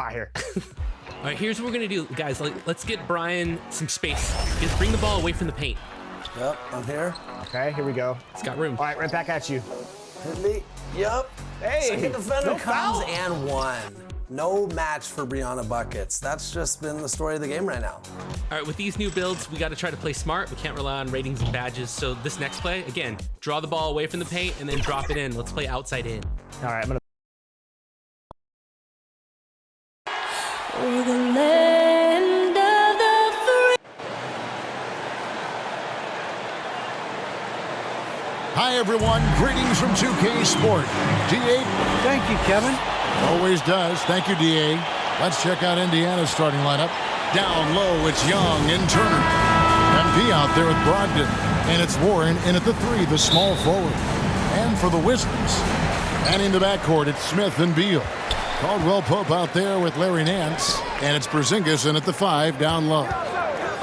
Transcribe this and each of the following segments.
fire. All right, here's what we're gonna do, guys. Let's get Brian some space. Just bring the ball away from the paint. Yep, I'm here. Okay, here we go. It's got room. All right, right back at you. Hit me. Yep. Hey, Second defender no comes foul. and one. No match for Brianna Buckets. That's just been the story of the game right now. All right, with these new builds, we got to try to play smart. We can't rely on ratings and badges. So this next play, again, draw the ball away from the paint and then drop it in. Let's play outside in. All right, I'm gonna. We're the land of the free. Hi, everyone. Greetings from 2K Sport. DA. Thank you, Kevin. Always does. Thank you, DA. Let's check out Indiana's starting lineup. Down low, it's Young and Turner. MP out there with Brogdon. And it's Warren in at the 3, the small forward. And for the Wizards, manning the backcourt, it's Smith and Beal. Caldwell Pope out there with Larry Nance. And it's Porzingis in at the 5, down low.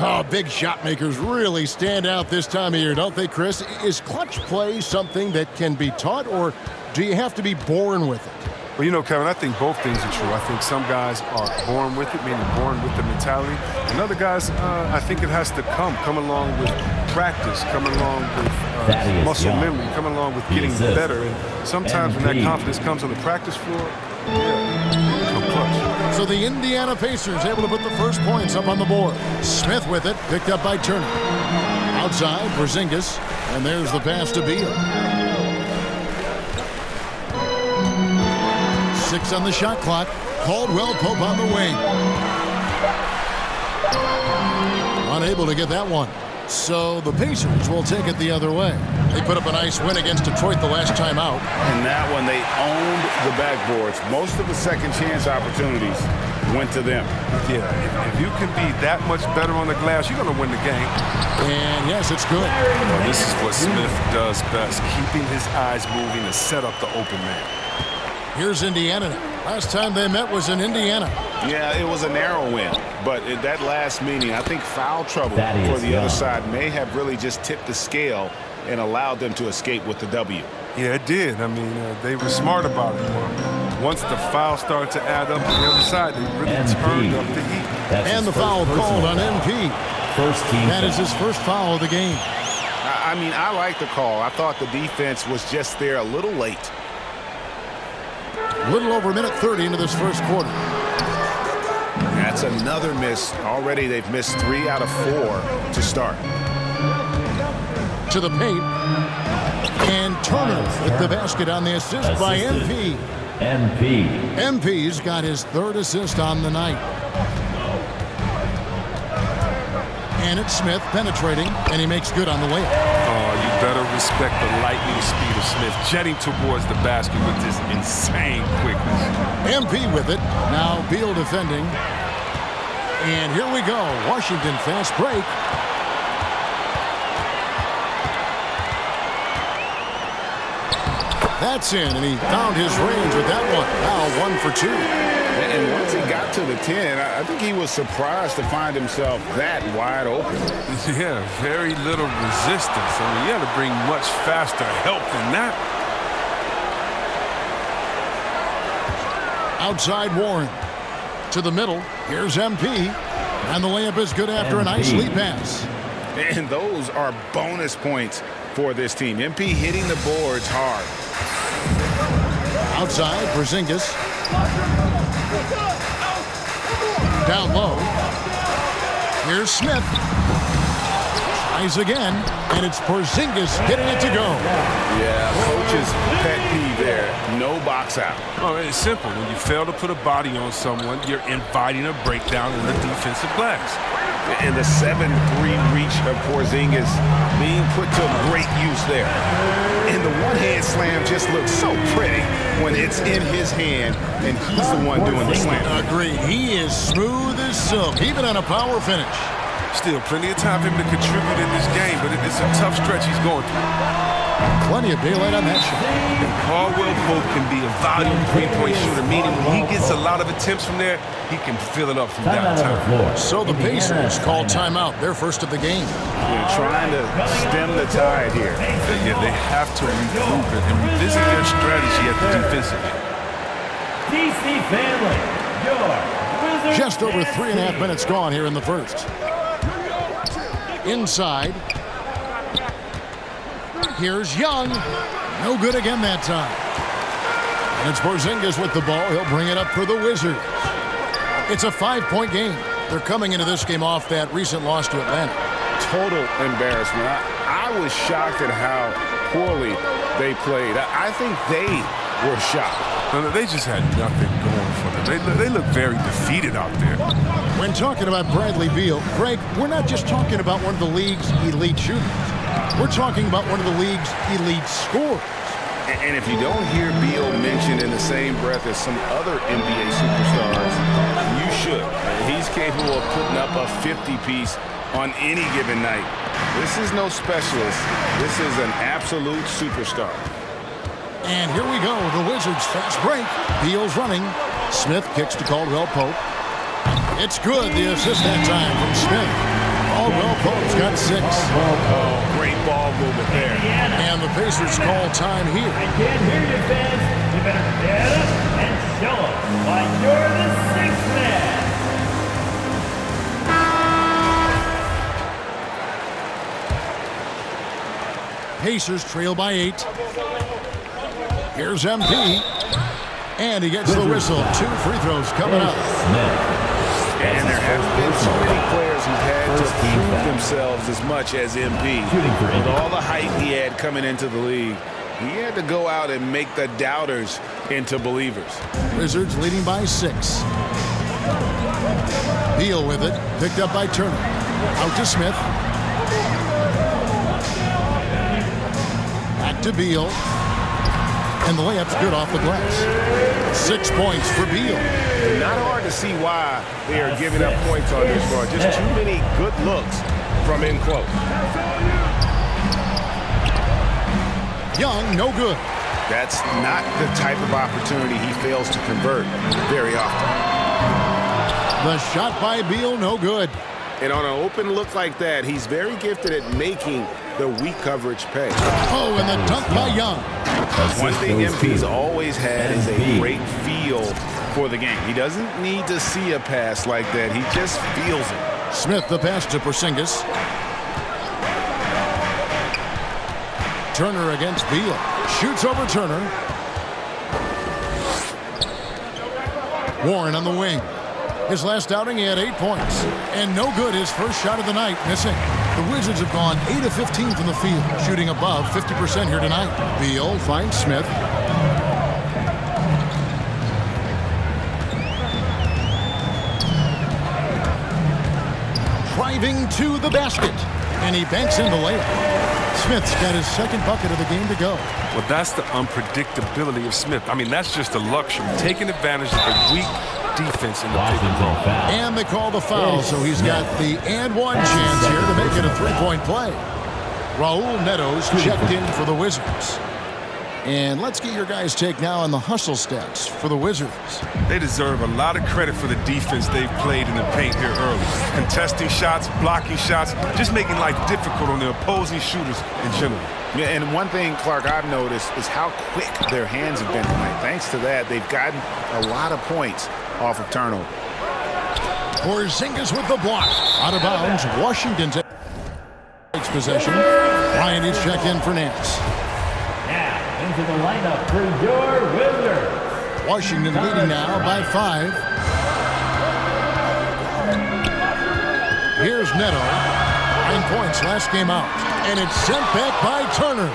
Oh, big shot makers really stand out this time of year, don't they, Chris? Is clutch play something that can be taught, or do you have to be born with it? Well, you know, Kevin, I think both things are true. I think some guys are born with it, meaning born with the mentality. And other guys, I think it has to come along with practice, come along with muscle memory, come along with getting better. And sometimes when that confidence comes on the practice floor, yeah, come clutch. So the Indiana Pacers able to put the first points up on the board. Smith with it, picked up by Turner. Outside, Porzingis, and there's the pass to Beal. 6 on the shot clock. Caldwell Pope on the wing. Unable to get that one. So the Pacers will take it the other way. They put up a nice win against Detroit the last time out. And that one, they owned the backboards. Most of the second chance opportunities went to them. Yeah, if you can be that much better on the glass, you're going to win the game. And yes, it's good. Well, this is what Smith does best, keeping his eyes moving to set up the open man. Here's Indiana now. Last time they met was in Indiana. Yeah, it was a narrow win. But in that last meeting, I think foul trouble for the other side may have really just tipped the scale and allowed them to escape with the W. Yeah, it did. I mean, they were smart about it. Once the foul started to add up on the other side, they really turned up the heat. And the foul called on MP. That is his first foul of the game. I mean, I like the call. I thought the defense was just there a little late. A little over a minute 30 into this first quarter. That's another miss. Already they've missed 3 out of 4 to start. To the paint. And Turner with the basket on the assist by MP. MP's got his 3rd assist on the night. And it's Smith penetrating, and he makes good on the way. Oh, you better respect the lightning speed of Smith, jetting towards the basket with this insane quickness. MP with it. Now Beal defending. And here we go. Washington fast break. That's in, and he found his range with that one. Now 1 for 2. And once he got to the 10, I think he was surprised to find himself that wide open. Yeah, very little resistance. I mean, you had to bring much faster help than that. Outside Warren. To the middle. Here's MP. And the layup is good after a nice lead pass. And those are bonus points for this team. MP hitting the boards hard. Outside, Porzingis. Down low. Here's Smith. Tries again, and it's Porzingis getting it to go. Yeah, coach's pet peeve there. No box out. Oh, it's simple. When you fail to put a body on someone, you're inviting a breakdown in the defensive glass. And the 7-3 reach of Porzingis being put to great use there. And the one-hand slam just looks so pretty when it's in his hand and he's the one doing the slam. Agreed. He is smooth as silk, even on a power finish. Still plenty of time for him to contribute in this game, but it's a tough stretch he's going through. Plenty of daylight on that shot. And Caldwell Pope can be a volume three-point shooter, meaning when he gets a lot of attempts from there, he can fill it up from downtown. So the Pacers call timeout, their first of the game. They're trying to stem the tide here. Yeah, they have to regroup and revisit their strategy at the defensive end. DC family, Just over 3.5 minutes gone here in the first. Inside. Here's Young. No good again that time. And it's Porzingis with the ball. He'll bring it up for the Wizards. It's a 5-point game. They're coming into this game off that recent loss to Atlanta. Total embarrassment. I was shocked at how poorly they played. I think they were shocked. They just had nothing going for them. They look very defeated out there. When talking about Bradley Beal, Greg, we're not just talking about one of the league's elite shooters. We're talking about one of the league's elite scorers. And if you don't hear Beal mentioned in the same breath as some other NBA superstars, you should. He's capable of putting up a 50-piece on any given night. This is no specialist. This is an absolute superstar. And here we go, the Wizards fast break. Beal's running. Smith kicks to Caldwell Pope. It's good, the assist that time from Smith. Caldwell Pope's got 6. Oh, great ball movement there. And the Pacers call time here. I can't hear you, fans. You better get up and show them why you're the 6th man. Pacers trail by 8. Here's MP. And he gets the whistle. 2 free throws coming up. And there haven't been so many players who've had to prove themselves as much as MP. With all the hype he had coming into the league, he had to go out and make the doubters into believers. Wizards leading by 6. Beal with it. Picked up by Turner. Out to Smith. Back to Beal. And the layup's good off the glass. 6 points for Beal. Not hard to see why they are giving up points on this score. Just too many good looks from in close. Young, no good. That's not the type of opportunity he fails to convert very often. The shot by Beal, no good. And on an open look like that, he's very gifted at making the weak coverage pay. Oh, and the dunk by Young. One thing MP's always had is a great feel for the game. He doesn't need to see a pass like that. He just feels it. Smith the pass to Porzingis. Turner against Beal. Shoots over Turner. Warren on the wing. His last outing, he had 8 points. And no good, his first shot of the night, missing. The Wizards have gone 8 of 15 from the field, shooting above 50% here tonight. Beal finds Smith. Driving to the basket. And he banks in the layup. Smith's got his second bucket of the game to go. Well, that's the unpredictability of Smith. I mean, that's just a luxury. Taking advantage of the weak defense in the pick and roll. And they call the foul, so he's got the and one chance here to make it a 3-point play. Raul Neto's checked in for the Wizards. And let's get your guys' take now on the hustle stats for the Wizards. They deserve a lot of credit for the defense they've played in the paint here early. Contesting shots, blocking shots, just making life difficult on the opposing shooters in general. Yeah, and one thing, Clark, I've noticed is how quick their hands have been tonight. Thanks to that, they've gotten a lot of points off of turnover. Porzingis with the block. Out of bounds. Washington takes possession. Ryan needs check in for Nance. Now, into the lineup for your Wizards. Washington leading now by 5. Here's Neto. 9 points last game out. And it's sent back by Turner.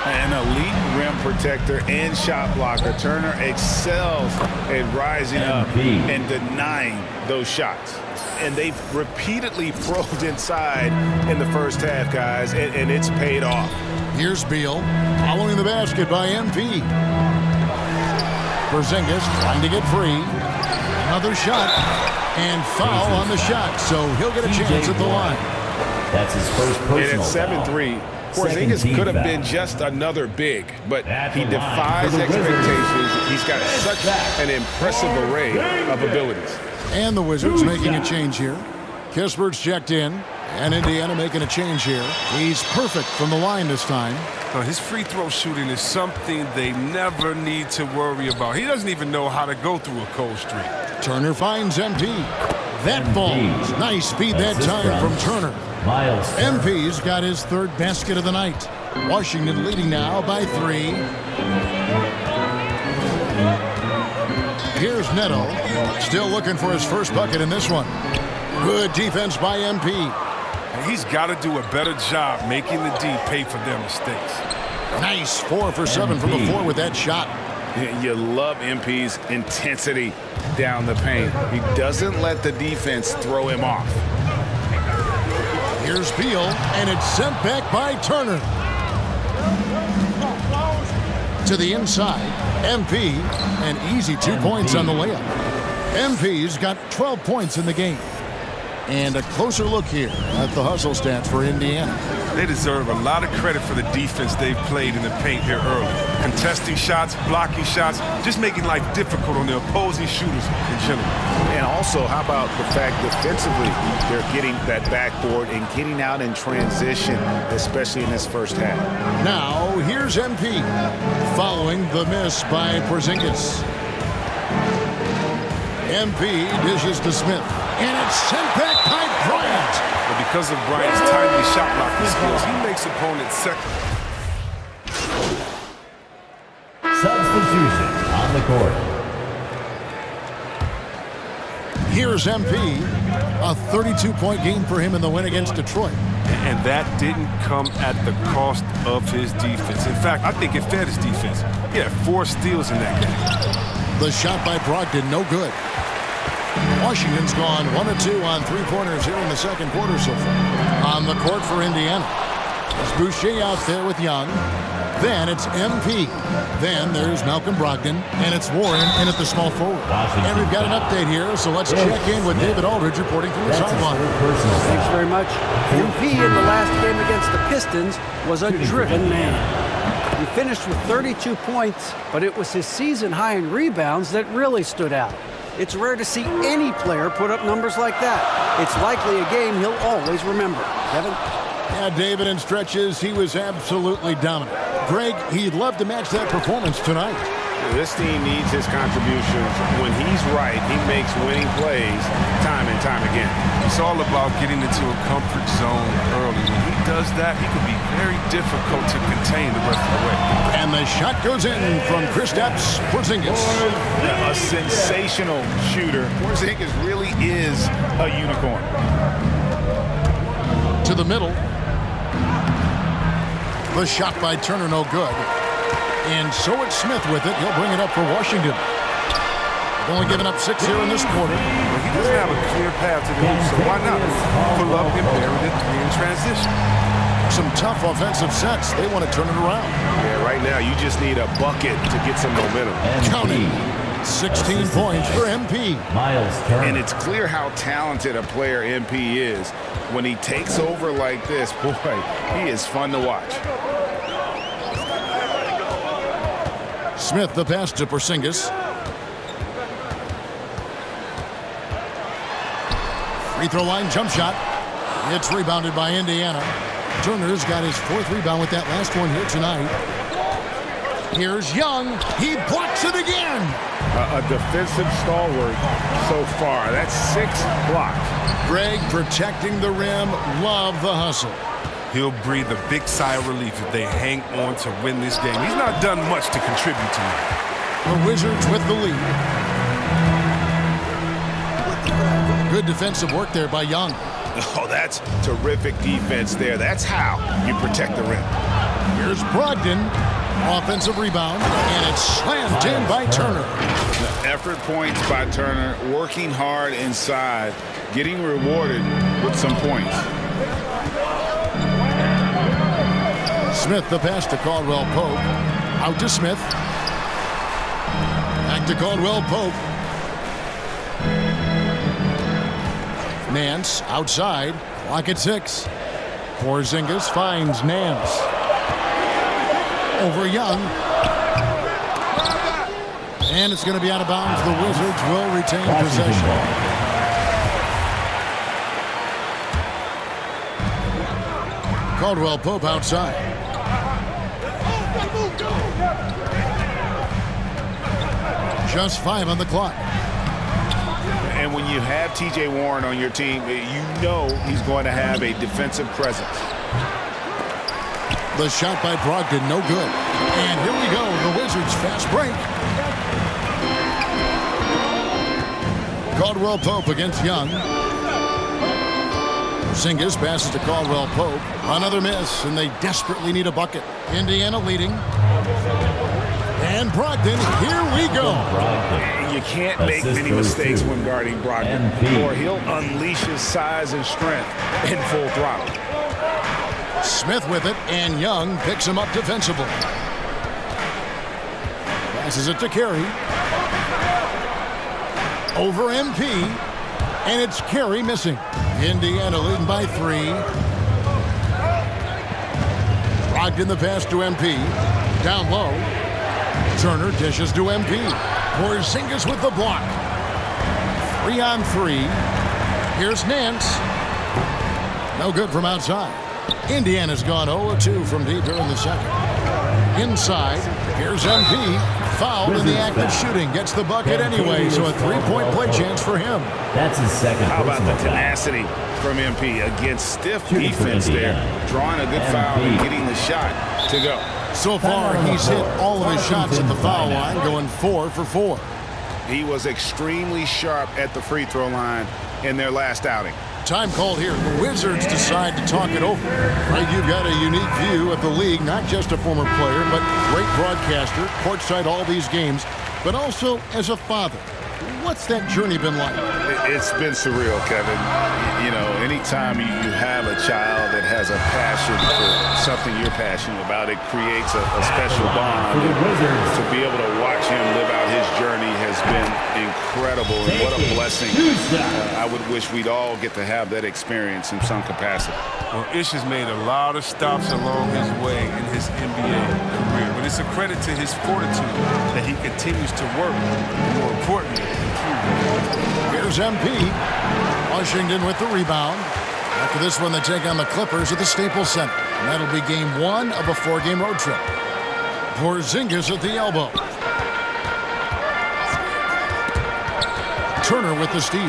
An elite rim protector and shot blocker. Turner excels at rising up and denying those shots. And they've repeatedly probed inside in the first half, guys, and it's paid off. Here's Beal following the basket by MP. Porzingis trying to get free. Another shot and foul on the shot, so he'll get a chance at the line. That's his first personal And at 7-3, Porzingis could have been just another big, but he defies expectations. He's got such an impressive array of abilities. And the Wizards making a change here. Kispert's checked in, and Indiana making a change here. He's perfect from the line this time. His free throw shooting is something they never need to worry about. He doesn't even know how to go through a cold streak. Turner finds MP. That falls. Nice speed that time from Turner. Miles. MP's got his third basket of the night. Washington leading now by 3. Here's Neto. Still looking for his first bucket in this one. Good defense by MP. And he's got to do a better job making the D pay for their mistakes. Nice 4 for 7 from the floor with that shot. You love MP's intensity down the paint. He doesn't let the defense throw him off. Here's Beal, and it's sent back by Turner. To the inside, MP, an easy 2 points on the layup. MP's got 12 points in the game. And a closer look here at the hustle stats for Indiana. They deserve a lot of credit for the defense they've played in the paint here early. Contesting shots, blocking shots, just making life difficult on the opposing shooters in general. And also, how about the fact defensively, they're getting that backboard and getting out in transition, especially in this first half. Now, here's MP, following the miss by Porzingis. MP dishes to Smith, and it's sent back by Bryant. But because of Bryant's timely shot blocking skills, he makes opponents second. Substitution on the court. Here's MP, a 32-point game for him in the win against Detroit. And that didn't come at the cost of his defense. In fact, I think it fed his defense. He had 4 steals in that game. The shot by Brogdon, no good. Washington's gone 1 of 2 on 3-pointers here in the second quarter so far. On the court for Indiana. There's Boucher out there with Young. Then it's MP. Then there's Malcolm Brogdon. And it's Warren in at the small forward. And we've got an update here, so let's check in with David Aldridge reporting from the sideline. Thanks very much. MP in the last game against the Pistons was a driven man. He finished with 32 points, but it was his season high in rebounds that really stood out. It's rare to see any player put up numbers like that. It's likely a game he'll always remember. Kevin? Yeah, David, in stretches, he was absolutely dominant. Greg, he'd love to match that performance tonight. This team needs his contributions. When he's right, he makes winning plays time and time again. It's all about getting into a comfort zone early. When he does that, he can be very difficult to contain the rest of the way. And the shot goes in from Kristaps Porzingis. A sensational shooter. Porzingis really is a unicorn. To the middle. The shot by Turner, no good. And so it's Smith with it. He'll bring it up for Washington. They've only given up 6 here in this quarter. Well, he doesn't have a clear path to the hoop, so why not pull up and bury it in transition? Some tough offensive sets. They want to turn it around. Yeah, right now you just need a bucket to get some momentum. Counting 16 points for MP. Miles Turner. And it's clear how talented a player MP is. When he takes over like this, boy, he is fun to watch. Smith the pass to Porzingis. Free throw line jump shot. It's rebounded by Indiana. Turner's got his 4th rebound with that last one here tonight. Here's Young. He blocks it again. A defensive stalwart so far. That's 6 blocks. Greg protecting the rim. Love the hustle. He'll breathe a big sigh of relief if they hang on to win this game. He's not done much to contribute to it. The Wizards with the lead. Good defensive work there by Young. Oh, that's terrific defense there. That's how you protect the rim. Here's Brogdon. Offensive rebound, and it's slammed in by Turner. The effort points by Turner, working hard inside, getting rewarded with some points. Smith the pass to Caldwell Pope. Out to Smith. Back to Caldwell Pope. Nance outside. Clock at 6. Porzingis finds Nance. Over Young. And it's going to be out of bounds. The Wizards will retain possession. Caldwell Pope outside. Just 5 on the clock. when you have T.J. Warren on your team, you know he's going to have a defensive presence. The shot by Brogdon, no good. And here we go, the Wizards fast break. Caldwell Pope against Young. Porzingis passes to Caldwell Pope. Another miss, and they desperately need a bucket. Indiana leading. And Brogdon, here we go. You can't make many mistakes when guarding Brogdon, or he'll unleash his size and strength in full throttle. Smith with it, and Young picks him up defensively. Passes it to Carey. Over MP, and it's Carey missing. Indiana leading by 3. Brogdon the pass to MP. Down low. Turner dishes to MP. Porzingis with the block. 3-on-3. Here's Nance. No good from outside. Indiana's gone 0-2 from deep here in the second. Inside, here's MP. Fouled in the act of shooting. Gets the bucket anyway, so a 3-point play chance for him. That's his second. How about the tenacity from MP against stiff defense there, drawing a good foul and getting the shot to go. So far, he's hit all of his shots at the foul line, going 4 for 4. He was extremely sharp at the free throw line in their last outing. Time called here. The Wizards decide to talk it over. Right, you've got a unique view of the league, not just a former player, but great broadcaster, courtside all these games, but also as a father. What's that journey been like? It's been surreal, Kevin. You know, anytime you have a child that has a passion for something you're passionate about, it creates a special bond. To be able to watch him live out his journey has been incredible, and what a blessing. I would wish we'd all get to have that experience in some capacity. Well, Ish has made a lot of stops along his way in his NBA career, but it's a credit to his fortitude that he continues to work, and more importantly, Here's MP. Washington with the rebound. After this one, they take on the Clippers at the Staples Center. And that'll be game 1 of a 4-game road trip. Porzingis at the elbow. Turner with the steal.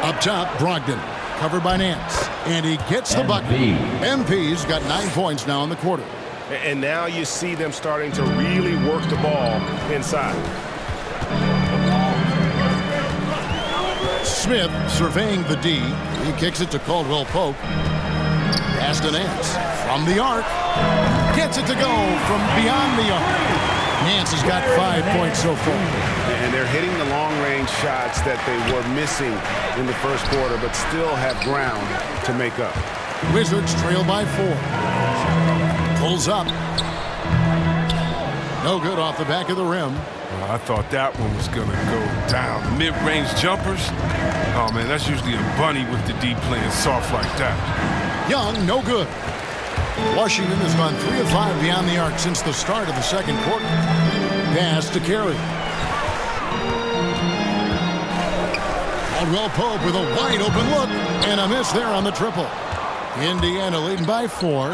Up top, Brogdon. Covered by Nance. And he gets the bucket. MP's got 9 points now in the quarter. And now you see them starting to really work the ball inside. Smith surveying the D. He kicks it to Caldwell Pope. Pass to Nance. From the arc. Gets it to go from beyond the arc. Nance has got 5 points so far. And they're hitting the long-range shots that they were missing in the first quarter, but still have ground to make up. Wizards trail by 4. Pulls up. No good off the back of the rim. I thought that one was going to go down. Mid-range jumpers? Oh, man, that's usually a bunny with the D playing soft like that. Young, no good. Washington has gone 3 of 5 beyond the arc since the start of the second quarter. Pass to Carey. Caldwell Pope with a wide open look and a miss there on the triple. Indiana leading by 4.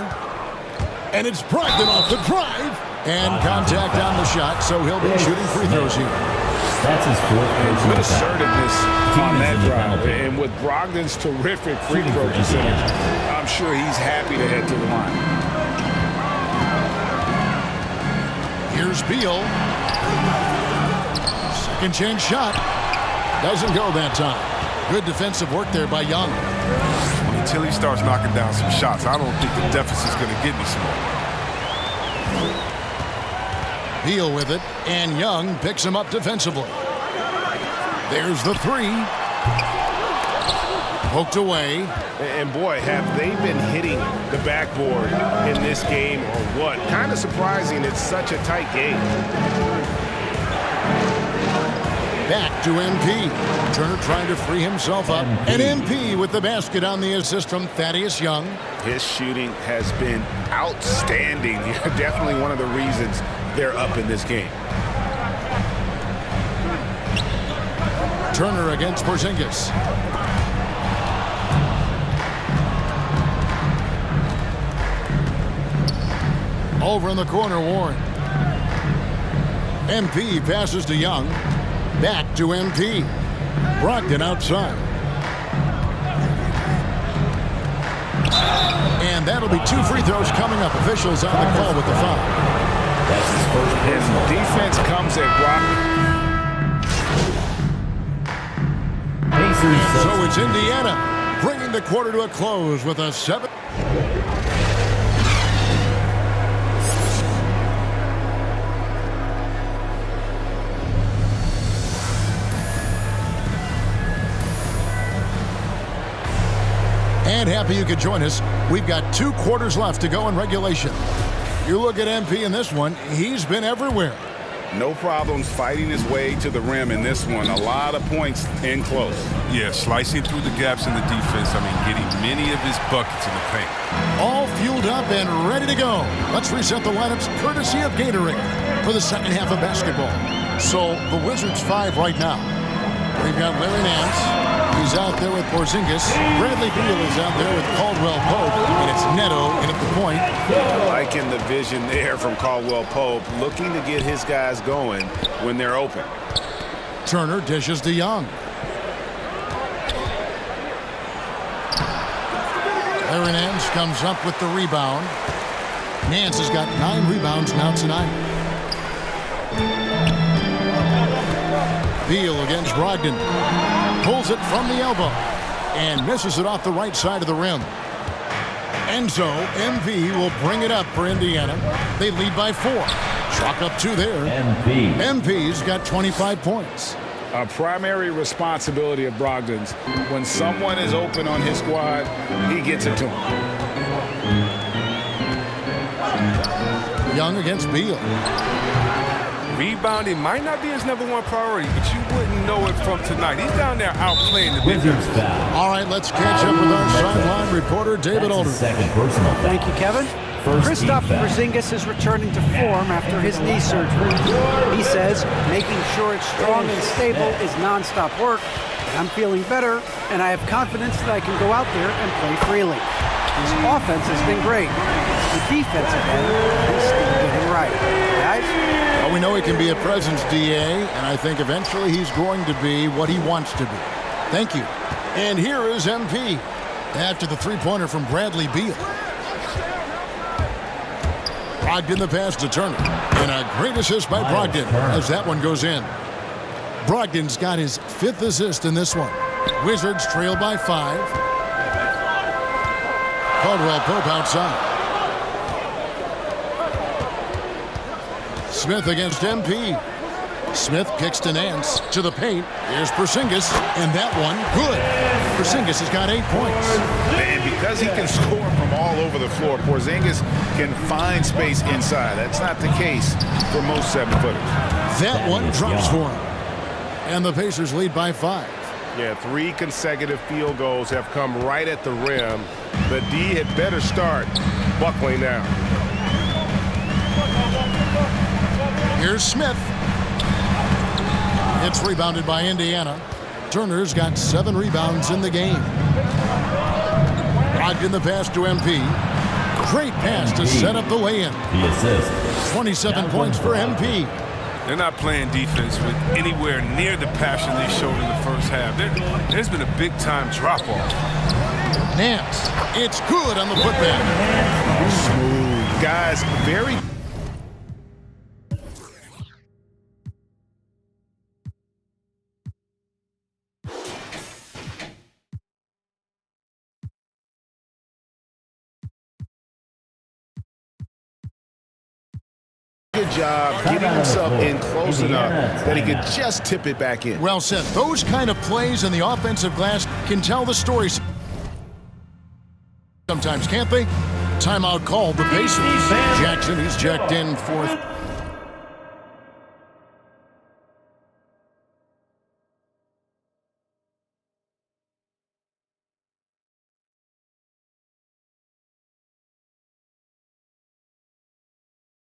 And it's Brogdon off the drive. And contact on the shot, so he'll be shooting free throws here. That's his fourth personal Good assertiveness on that drive. penalty. And with Brogdon's terrific free throw percentage, I'm sure he's happy to head to the line. Here's Beal. Second chance shot. Doesn't go that time. Good defensive work there by Young. Until he starts knocking down some shots, I don't think the deficit's going to get any smaller. Beal with it, and Young picks him up defensively. There's the 3. Poked away. And boy, have they been hitting the backboard in this game or what? Kind of surprising, it's such a tight game. Back to MP. Turner trying to free himself up. And MP with the basket on the assist from Thaddeus Young. His shooting has been outstanding. Definitely one of the reasons they're up in this game. Turner against Porzingis. Over in the corner, Warren. MP passes to Young. Back to MP. Brogdon outside. And that'll be 2 free throws coming up. Officials on the call with the foul. That's his first personal. Defense comes at Brock. So it's Indiana bringing the quarter to a close with a 7. And happy you could join us. We've got 2 quarters left to go in regulation. You look at MP in this one, he's been everywhere. No problems fighting his way to the rim in this one. A lot of points in close. Yeah, slicing through the gaps in the defense. I mean, getting many of his buckets in the paint. All fueled up and ready to go. Let's reset the lineups courtesy of Gatorade for the second half of basketball. So the Wizards 5 right now. We've got Larry Nance. He's out there with Porzingis. Bradley Beal is out there with Caldwell Pope. And it's Neto in at the point. Liking the vision there from Caldwell Pope, looking to get his guys going when they're open. Turner dishes to Young. Larry Nance comes up with the rebound. Nance has got 9 rebounds now tonight. Beal against Brogdon. Pulls it from the elbow and misses it off the right side of the rim. And so MV will bring it up for Indiana. They lead by 4. Chalk up 2 there. MV's got 25 points. A primary responsibility of Brogdon's. When someone is open on his squad, he gets it to him. Young against Beal. Rebounding might not be his #1 priority, but you wouldn't know it from tonight. He's down there outplaying the big guys. All right, let's catch up with our sideline reporter, David Older. Thank you, Kevin. Kristaps Porzingis is returning to form after his knee surgery. He says making sure it's strong and stable is nonstop work. I'm feeling better, and I have confidence that I can go out there and play freely. His offense has been great. The defensive end is still getting right. Guys? Well, we know he can be a presence, DA, and I think eventually he's going to be what he wants to be. Thank you. And here is MP after the three-pointer from Bradley Beal. Brogdon the pass to Turner. And a great assist by Brogdon as that one goes in. Brogdon's got his 5th assist in this one. Wizards trail by 5. Caldwell Pope outside. Smith against MP. Smith kicks to Nance to the paint. Here's Porzingis, and that one good. Porzingis has got 8 points. And because he can score from all over the floor, Porzingis can find space inside. That's not the case for most 7-footers. That one drops for him. And the Pacers lead by 5. Yeah, 3 consecutive field goals have come right at the rim. The D had better start buckling down. Here's Smith. It's rebounded by Indiana. Turner's got 7 rebounds in the game. Brogdon the pass to MP. Great pass to set up the lay-in. 27 points for MP. They're not playing defense with anywhere near the passion they showed in the first half. There's been a big-time drop-off. Nance, it's good on the putback. Smooth. Guys, very... Good job getting himself in close enough that he could just tip it back in. Well said. Those kind of plays in the offensive glass can tell the story sometimes, can't they? Timeout called the Pacers. Jackson, he's checked in 4th.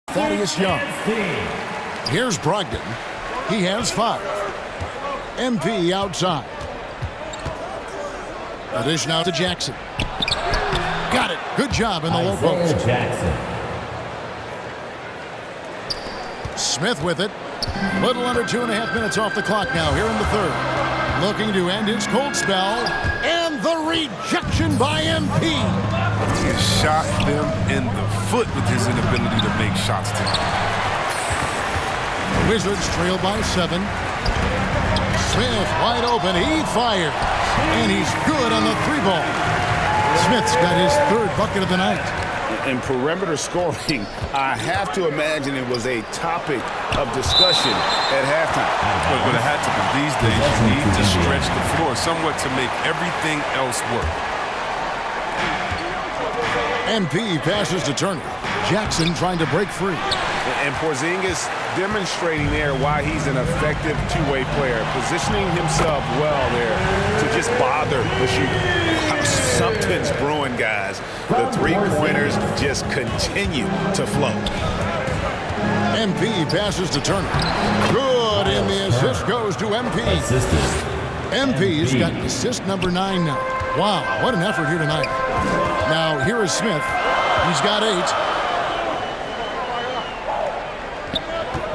Thaddeus Young. Here's Brogdon. He has 5. MP outside. A dish now to Jackson. Got it. Good job in the low post. Smith with it. Little under 2.5 minutes off the clock now here in the third. Looking to end his cold spell. And the rejection by MP. He has shot them in the foot with his inability to make shots tonight. The Wizards trail by 7. Smith wide open. He fires. And he's good on the 3-ball. Smith's got his third bucket of the night. In perimeter scoring, I have to imagine it was a topic of discussion at halftime. But it had to be. These days, you need to stretch the floor somewhat to make everything else work. MP passes to Turner. Jackson trying to break free. And Porzingis demonstrating there why he's an effective two-way player, positioning himself well there to just bother the shooter. Something's brewing, guys. The three-pointers just continue to flow. MP passes to Turner. Good, and the assist goes to MP. MP's got assist number 9 now. Wow, what an effort here tonight. Now, here is Smith. He's got 8.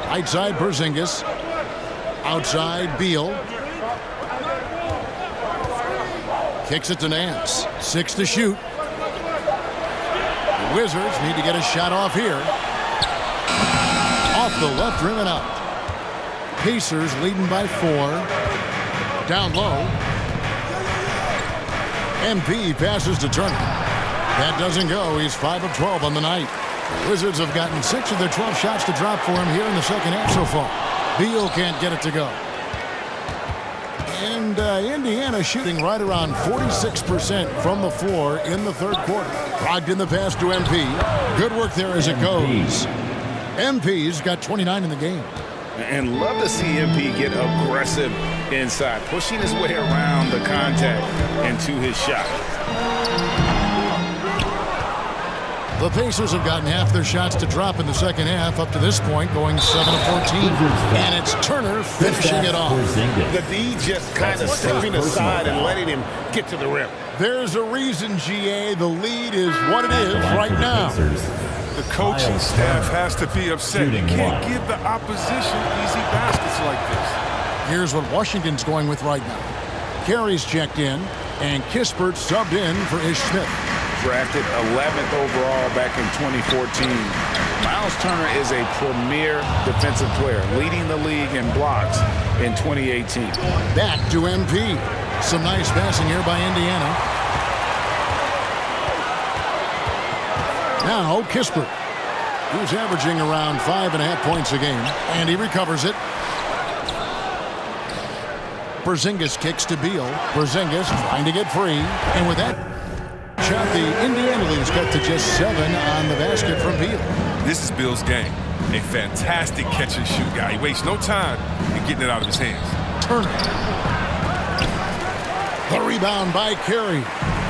Right side, Porzingis. Outside, Beal. Kicks it to Nance. 6 to shoot. The Wizards need to get a shot off here. Off the left rim and out. Pacers leading by 4. Down low. MP passes to Turner. That doesn't go. He's 5 of 12 on the night. The Wizards have gotten 6 of their 12 shots to drop for him here in the second half so far. Beal can't get it to go. And Indiana shooting right around 46% from the floor in the third quarter. Brogdon the pass to MP. Good work there as it goes. MP's got 29 in the game. And love to see MP get aggressive inside, pushing his way around the contact into his shot. The Pacers have gotten half their shots to drop in the second half up to this point, going 7 of 14. And it's Turner finishing it off. The D just kind of stepping aside and letting him get to the rim. There's a reason, GA, the lead is what it is right now. The coaching staff has to be upset. You can't give the opposition easy baskets like this. Here's what Washington's going with right now. Carey's checked in, and Kispert subbed in for Ish Smith. Drafted 11th overall back in 2014. Miles Turner is a premier defensive player, leading the league in blocks in 2018. Back to MP. Some nice passing here by Indiana. Now Kispert, who's averaging around 5.5 points a game, and he recovers it. Porzingis kicks to Beal. Porzingis trying to get free, and with that shot, the Indiana lead's cut to just 7 on the basket from Beal. This is Beal's game. A fantastic catch and shoot guy. He wastes no time in getting it out of his hands. Turner. The rebound by Carey.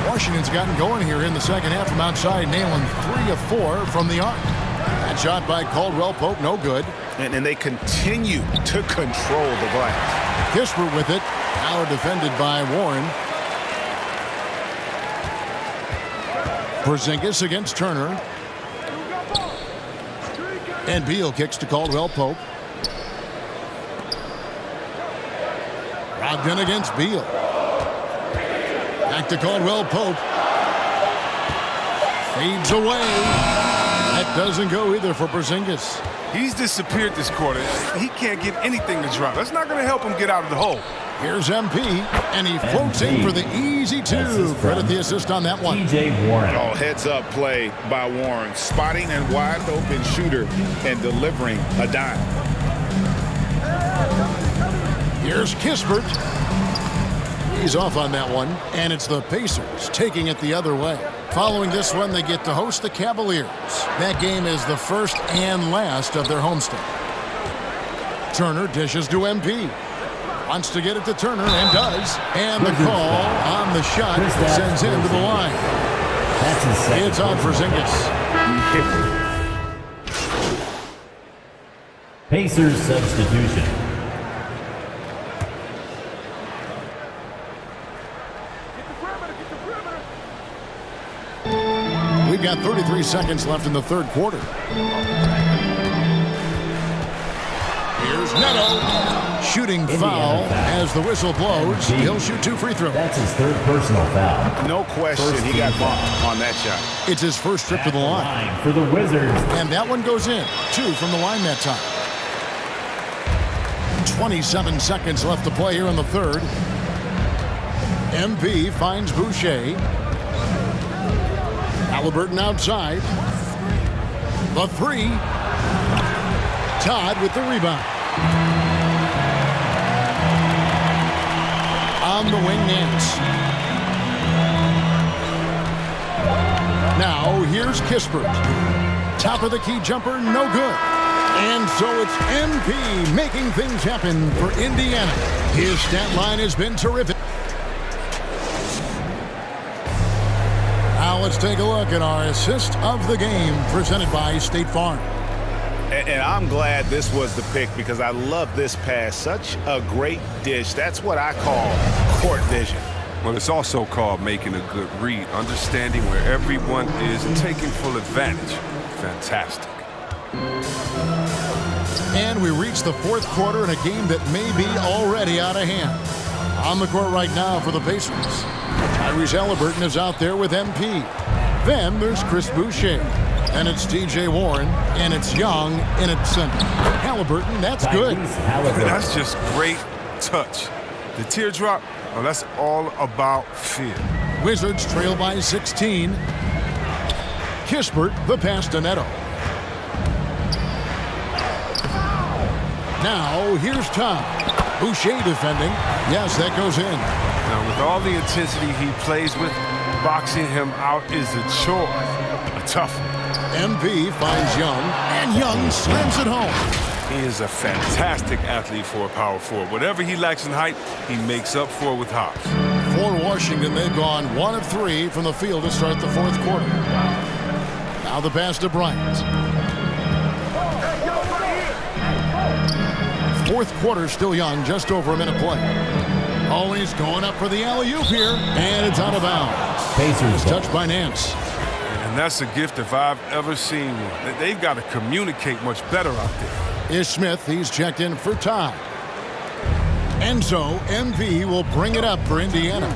Washington's gotten going here in the second half from outside, nailing 3 of 4 from the arc. That shot by Caldwell Pope, no good. And they continue to control the glass. Kispert with it. Now defended by Warren. Porzingis against Turner. And Beal kicks to Caldwell Pope. Brogdon against Beal. Back to Caldwell Pope. Fades away. That doesn't go either for Porzingis. He's disappeared this quarter. He can't get anything to drop. That's not going to help him get out of the hole. Here's MP, and he floats in for the easy 2. Credit the assist on that one. Warren. All heads-up play by Warren, spotting a wide-open shooter and delivering a dime. Here's Kispert. He's off on that one, and it's the Pacers taking it the other way. Following this one, they get to host the Cavaliers. That game is the first and last of their homestand. Turner dishes to MP. Wants to get it to Turner, and does. And the call on the shot sends him to the line. It's on for Porzingis. Pacers substitution. We've got 33 seconds left in the third quarter. Here's Neto. Shooting foul as the whistle blows. He'll shoot 2 free throws. That's his third personal foul. No question, he got bumped on that shot. It's his first trip to the line. For the Wizards. And that one goes in. 2 from the line that time. 27 seconds left to play here in the third. MP finds Boucher. Halliburton outside. The 3. Todd with the rebound. On the wing, Nance. Now here's Kispert. Top of the key jumper, no good. And so it's MP making things happen for Indiana. His stat line has been terrific. Now let's take a look at our assist of the game presented by State Farm. And I'm glad this was the pick because I love this pass. Such a great dish. That's what I call court vision. Well, it's also called making a good read, understanding where everyone is and taking full advantage. Fantastic. And we reach the fourth quarter in a game that may be already out of hand. On the court right now for the Pacers. Tyrese Halliburton is out there with MP. Then there's Chris Boucher. And it's T.J. Warren. And it's Young in at center. Halliburton, that's good. That's just great touch. The teardrop, well, that's all about fear. Wizards trail by 16. Kispert, the pass to Neto. Now, here's Tom. Boucher defending. Yes, that goes in. Now, with all the intensity he plays with, boxing him out is a chore. A tough one. MP finds Young, and Young slams it home. He is a fantastic athlete for a power forward. Whatever he lacks in height, he makes up for with hops. For Washington, they've gone 1 of 3 from the field to start the fourth quarter. Now the pass to Bryant. Fourth quarter still young, just over a minute play. Oh, he's going up for the alley-oop here, and it's out of bounds. Pacers touched by Nance. And that's a gift if I've ever seen one. They've got to communicate much better out there. Is Smith. He's checked in for Todd. And so MV will bring it up for Indiana.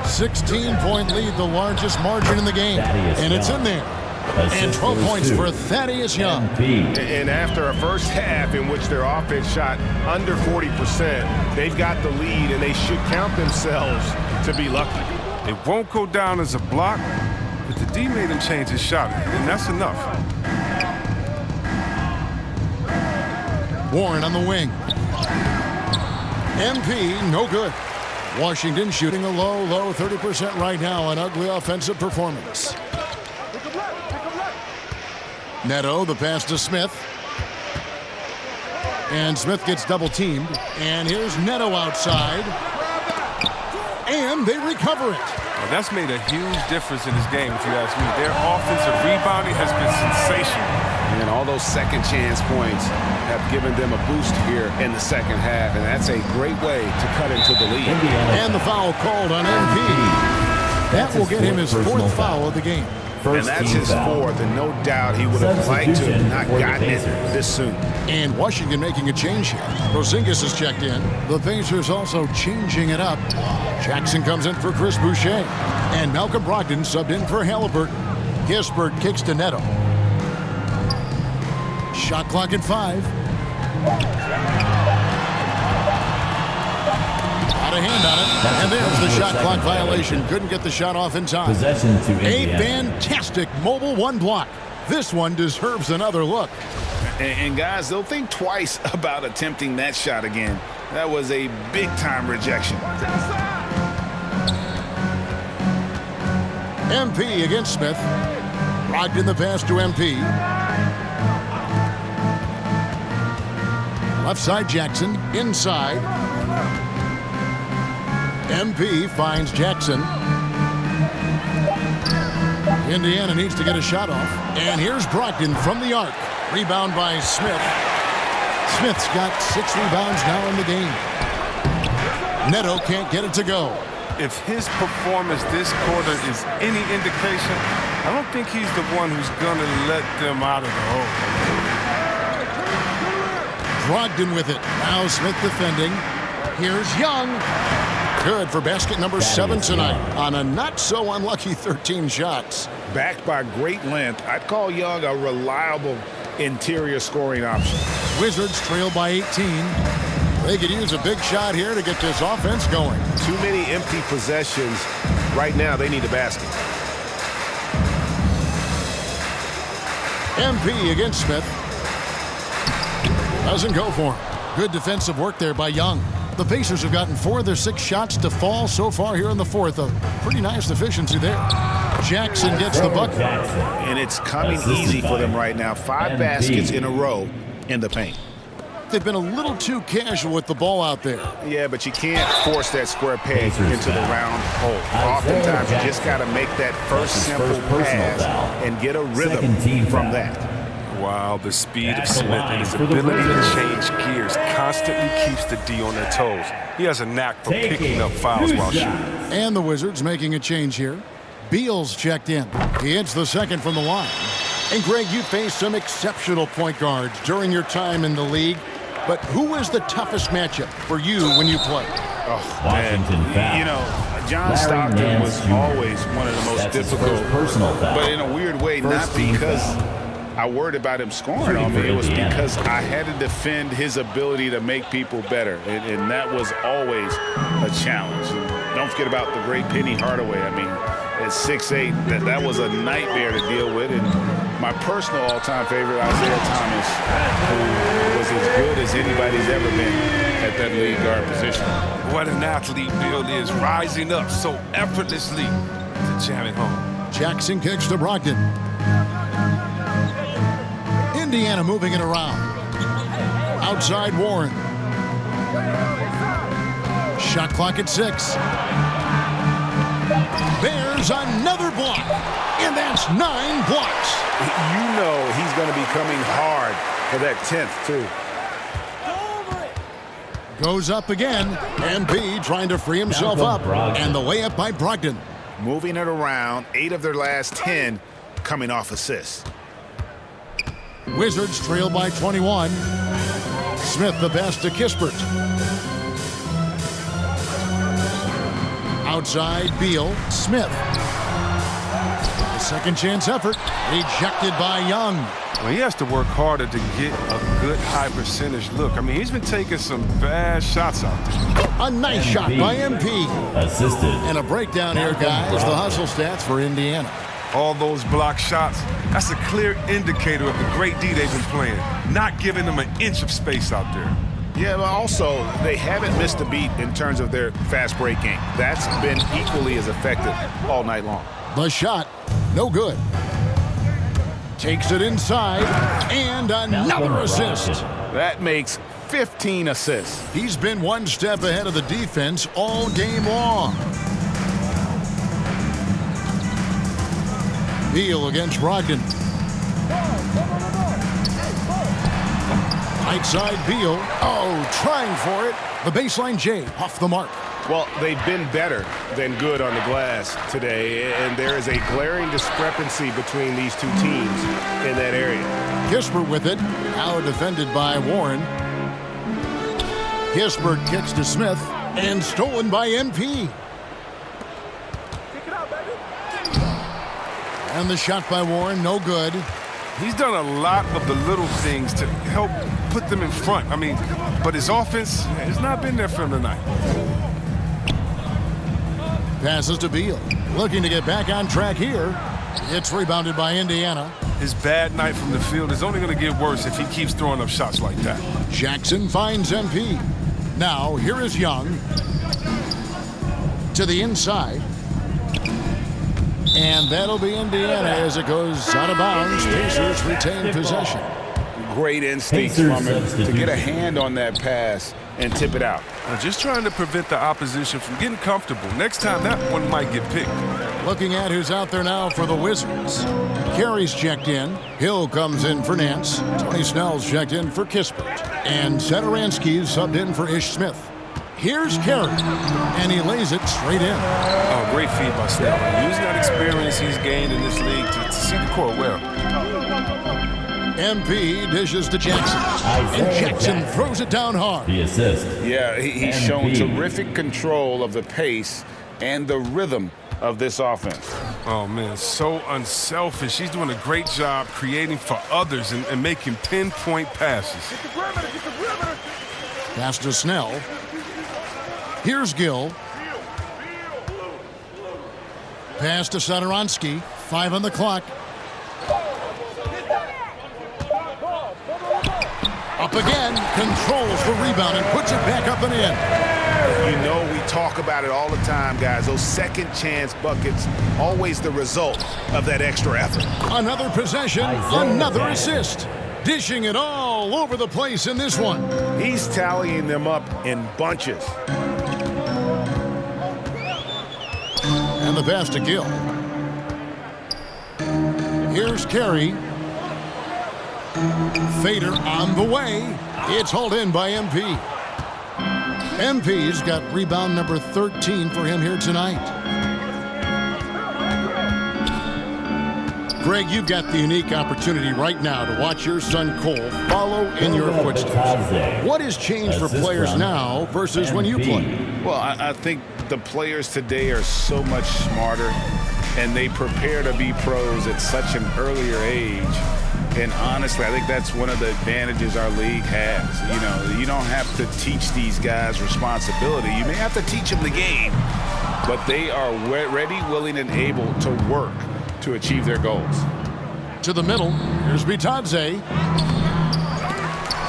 16-point lead, the largest margin in the game. And it's in there. And 12 points for Thaddeus Young. And after a first half in which their offense shot under 40%, they've got the lead, and they should count themselves to be lucky. It won't go down as a block, but the D made him change his shot, and that's enough. Warren on the wing. MP, no good. Washington shooting a low 30% right now. An ugly offensive performance. Neto, the pass to Smith. And Smith gets double teamed. And here's Neto outside. And they recover it. Well, that's made a huge difference in this game, if you ask me. Their offensive rebounding has been sensational. And all those second chance points have given them a boost here in the second half. And that's a great way to cut into the lead. And the foul called on MP. That will get him his fourth foul of the game. And that's his fourth, and no doubt he would have liked to have not gotten it this soon. And Washington making a change here. Porzingis is checked in. The Pacers also changing it up. Jackson comes in for Chris Boucher. And Malcolm Brogdon subbed in for Halliburton. Kispert kicks to Neto. Shot clock at 5. Out of hand on it. And there's the shot clock violation. Couldn't get the shot off in time. Possession to Indiana. A fantastic mobile one block. This one deserves another look. And guys, they'll think twice about attempting that shot again. That was a big-time rejection. MP against Smith. Brogdon the pass to MP. Left side Jackson. Inside. MP finds Jackson. Indiana needs to get a shot off. And here's Brogdon from the arc. Rebound by Smith. Smith's got 6 rebounds now in the game. Neto can't get it to go. If his performance this quarter is any indication, I don't think he's the one who's going to let them out of the hole. Brogdon with it. Now Smith defending. Here's Young. Good for basket number 7 tonight on a not-so-unlucky 13 shots. Backed by great length, I'd call Young a reliable interior scoring option. Wizards trail by 18. They could use a big shot here to get this offense going. Too many empty possessions. Right now, they need a basket. MP against Smith. Doesn't go for him. Good defensive work there by Young. The Pacers have gotten 4 of their 6 shots to fall so far here in the fourth. A pretty nice efficiency there. Jackson gets the bucket. And it's coming easy for them right now. 5 baskets in a row in the paint. They've been a little too casual with the ball out there. Yeah, but you can't force that square peg into the round hole. Oftentimes, you just got to make that first simple pass and get a rhythm from that. Wow, the speed of Smith and his ability to change gears constantly keeps the D on their toes. He has a knack for picking up fouls while shooting. And the Wizards making a change here. Beal's checked in. He hits the second from the line. And Greg, you faced some exceptional point guards during your time in the league. But who is the toughest matchup for you when you play? Oh, man. You know, John Stockton was always one of the most difficult. But in a weird way, not because I worried about him scoring on me. It was because I had to defend his ability to make people better. And that was always a challenge. And don't forget about the great Penny Hardaway. I mean, at 6'8", that was a nightmare to deal with. And my personal all-time favorite, Isaiah Thomas, who was as good as anybody's ever been at that lead guard position. What an athlete Bill is, rising up so effortlessly to jam it home. Jackson kicks to Brogdon. Indiana moving it around. Outside Warren. Shot clock at 6. There's another block, and that's 9 blocks. You know he's going to be coming hard for that 10th, too. Goes up again. MP trying to free himself up, and the layup by Brogdon. Moving it around, 8 of their last 10 coming off assists. Wizards trail by 21. Smith the best to Kispert. Outside Beal. Smith. The second chance effort. Rejected by Young. Well, he has to work harder to get a good high percentage look. I mean, he's been taking some bad shots out there. A nice shot by MP. Assisted. And a breakdown here, guys. The hustle stats for Indiana. All those block shots, that's a clear indicator of the great D they've been playing, not giving them an inch of space out there. Yeah, but also, they haven't missed a beat in terms of their fast break game. That's been equally as effective all night long. The shot, no good. Takes it inside, and another assist. That makes 15 assists. He's been one step ahead of the defense all game long. Beal against Brogdon. Right side Beal. Oh, trying for it. The baseline J off the mark. Well, they've been better than good on the glass today, and there is a glaring discrepancy between these two teams in that area. Kispert with it. Now defended by Warren. Kispert kicks to Smith, and stolen by MP. And the shot by Warren, no good. He's done a lot of the little things to help put them in front. I mean, but his offense has not been there for him tonight. Passes to Beal. Looking to get back on track here. It's rebounded by Indiana. His bad night from the field is only going to get worse if he keeps throwing up shots like that. Jackson finds MP. Now, here is Young. To the inside. And that'll be Indiana as it goes out of bounds. Pacers retain possession. Great instincts from him to get a hand on that pass and tip it out. Just trying to prevent the opposition from getting comfortable. Next time, that one might get picked. Looking at who's out there now for the Wizards. Carey's checked in. Hill comes in for Nance. Tony Snell's checked in for Kispert. And Satoransky's subbed in for Ish Smith. Here's Carey, and he lays it straight in. Oh, great feed by Snell. Using that experience he's gained in this league to see the court well. MP dishes to Jackson. And Jackson throws it down hard. The assist. Yeah, he's shown terrific control of the pace and the rhythm of this offense. Oh, man, so unselfish. He's doing a great job creating for others and making pinpoint passes. Pass to Snell. Here's Gill. Pass to Sadoronsky. 5 on the clock. Up again. Controls the rebound and puts it back up and in. You know, we talk about it all the time, guys. Those second chance buckets, always the result of that extra effort. Another possession, another assist. Dishing it all over the place in this one. He's tallying them up in bunches. And the pass to Gill. Here's Carey. Fader on the way. It's hauled in by MP. MP's got rebound number 13 for him here tonight. Greg, you've got the unique opportunity right now to watch your son Cole follow in your footsteps. What has changed for players now versus when you played? Well, I think the players today are so much smarter, and they prepare to be pros at such an earlier age. And honestly, I think that's one of the advantages our league has. You know, you don't have to teach these guys responsibility. You may have to teach them the game, but they are ready, willing, and able to work to achieve their goals. To the middle, here's Bitadze.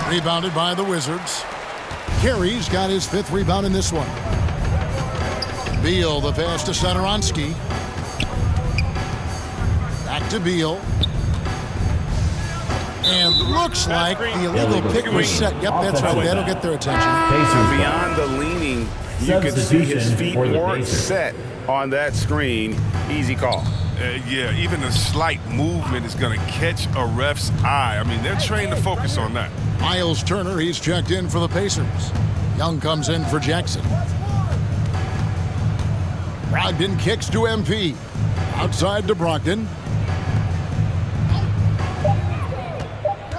Rebounded by the Wizards. Carey's got his 5th rebound in this one. Beal, the pass to Sadoronsky. Back to Beal. And looks like the illegal pick was set. Yep, that's right. That'll get their attention. Beyond the leaning, you can see his feet weren't set on that screen. Easy call. Yeah, even a slight movement is going to catch a ref's eye. I mean, they're trained to focus on that. Miles Turner, he's checked in for the Pacers. Young comes in for Jackson. Brogdon kicks to MP. Outside to Brogdon.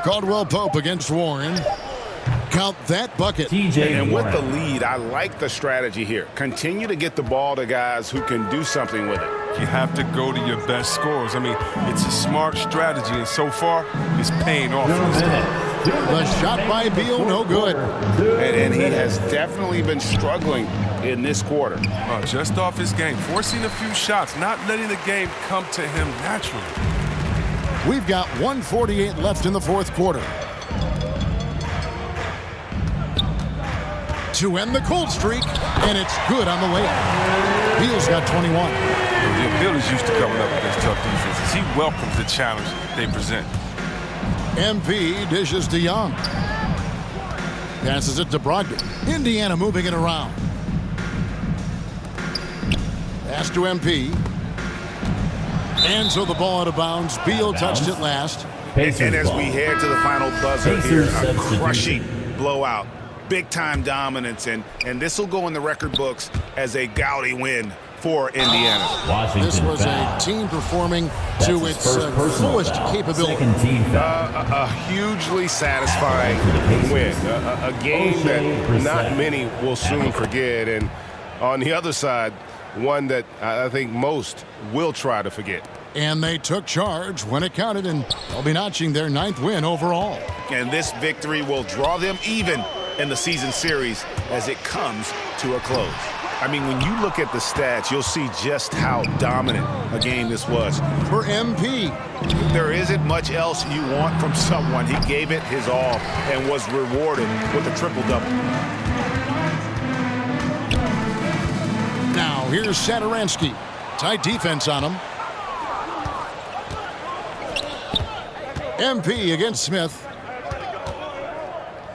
Caldwell Pope against Warren. Count that bucket. And with the lead, I like the strategy here. Continue to get the ball to guys who can do something with it. You have to go to your best scorers. I mean, it's a smart strategy, and so far, it's paying off. The shot by Beal, no good. And he has definitely been struggling in this quarter. Just off his game, forcing a few shots, not letting the game come to him naturally. We've got 1:48 left in the 4th quarter. To end the cold streak, and it's good on the way up. Beal's got 21. Bill is used to coming up against tough defenses. He welcomes the challenge they present. MP dishes to Young. Passes it to Brogdon. Indiana moving it around. Pass to MP. And so the ball out of bounds. Beal touched it last. And as we head to the final buzzer here, a crushing blowout. Big-time dominance, and this will go in the record books as a gaudy win for Indiana. This was a team performing to its fullest capability. A hugely satisfying win. A game that not many will soon forget, and on the other side, one that I think most will try to forget. And they took charge when it counted, and they'll be notching their 9th win overall. And this victory will draw them even in the season series as it comes to a close. I mean, when you look at the stats, you'll see just how dominant a game this was. For MP, there isn't much else you want from someone. He gave it his all and was rewarded with a triple-double. Now, here's Sadoronsky. Tight defense on him. MP against Smith.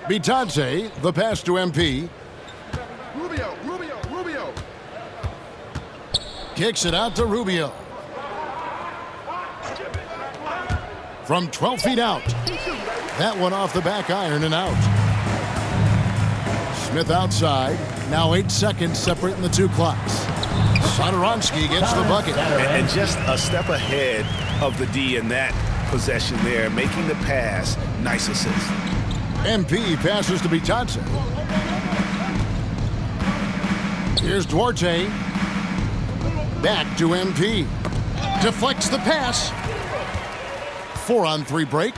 Bitadze, the pass to MP. Rubio. Kicks it out to Rubio. From 12 feet out. That one off the back iron and out. Smith outside. Now 8 seconds separating the 2 clocks. Sadoronsky gets the bucket. And just a step ahead of the D in that possession there, making the pass. Nice assist. MP passes to Bitadze. Here's Duarte. Back to MP. Deflects the pass. 4-on-3 break.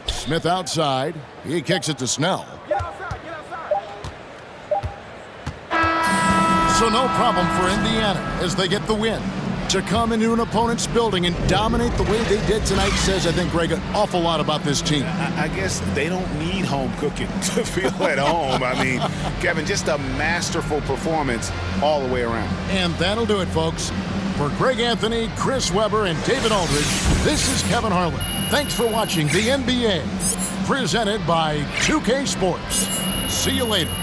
Smith outside. He kicks it to Snell. So no problem for Indiana as they get the win. To come into an opponent's building and dominate the way they did tonight says, I think, Greg, an awful lot about this team. I guess they don't need home cooking to feel at home. I mean, Kevin, just a masterful performance all the way around. And that'll do it, folks. For Greg Anthony, Chris Webber, and David Aldridge, this is Kevin Harlan. Thanks for watching the NBA, presented by 2K Sports. See you later.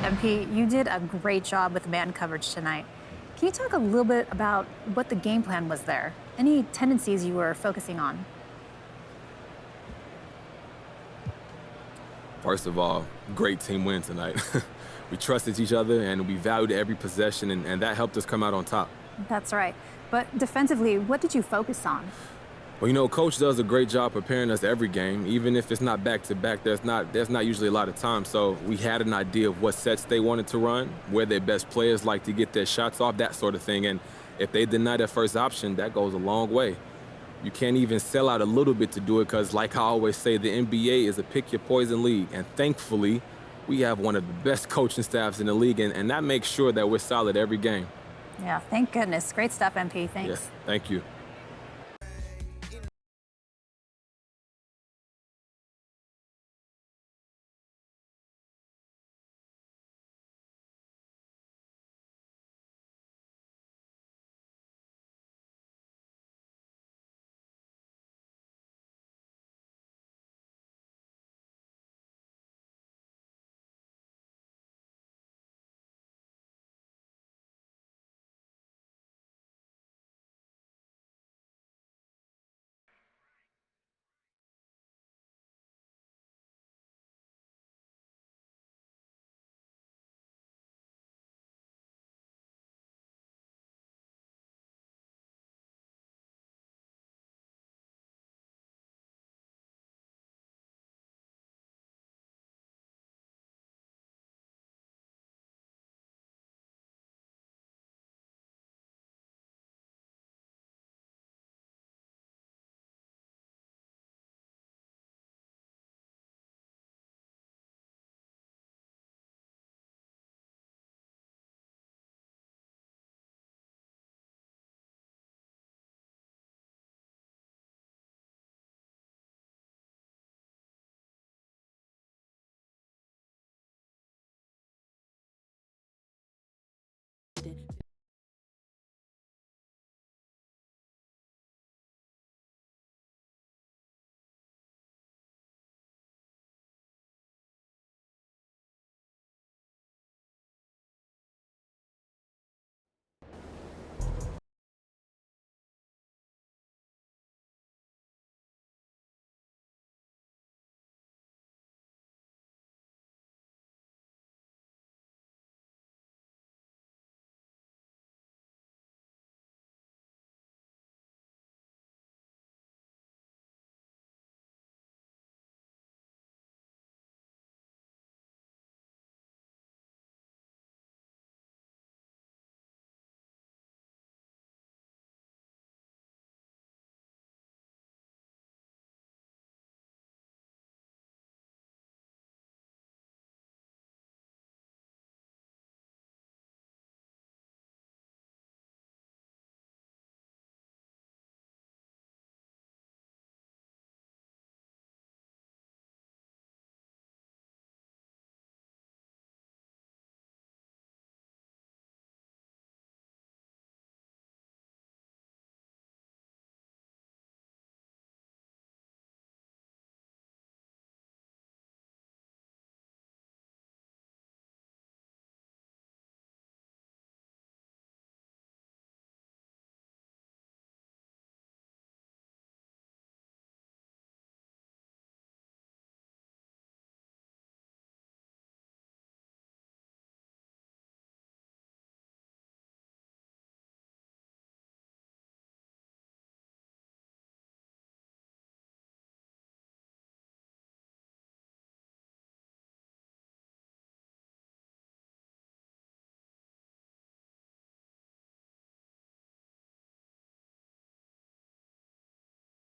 MP, you did a great job with man coverage tonight. Can you talk a little bit about what the game plan was there? Any tendencies you were focusing on? First of all, great team win tonight. We trusted each other and we valued every possession, and that helped us come out on top. That's right. But defensively, what did you focus on? Well, you know, Coach does a great job preparing us every game. Even if it's not back-to-back, there's not usually a lot of time. So we had an idea of what sets they wanted to run, where their best players like to get their shots off, that sort of thing. And if they deny their first option, that goes a long way. You can't even sell out a little bit to do it because, like I always say, the NBA is a pick-your-poison league. And thankfully, we have one of the best coaching staffs in the league, and that makes sure that we're solid every game. Yeah, thank goodness. Great stuff, MP. Thanks. Yeah, thank you.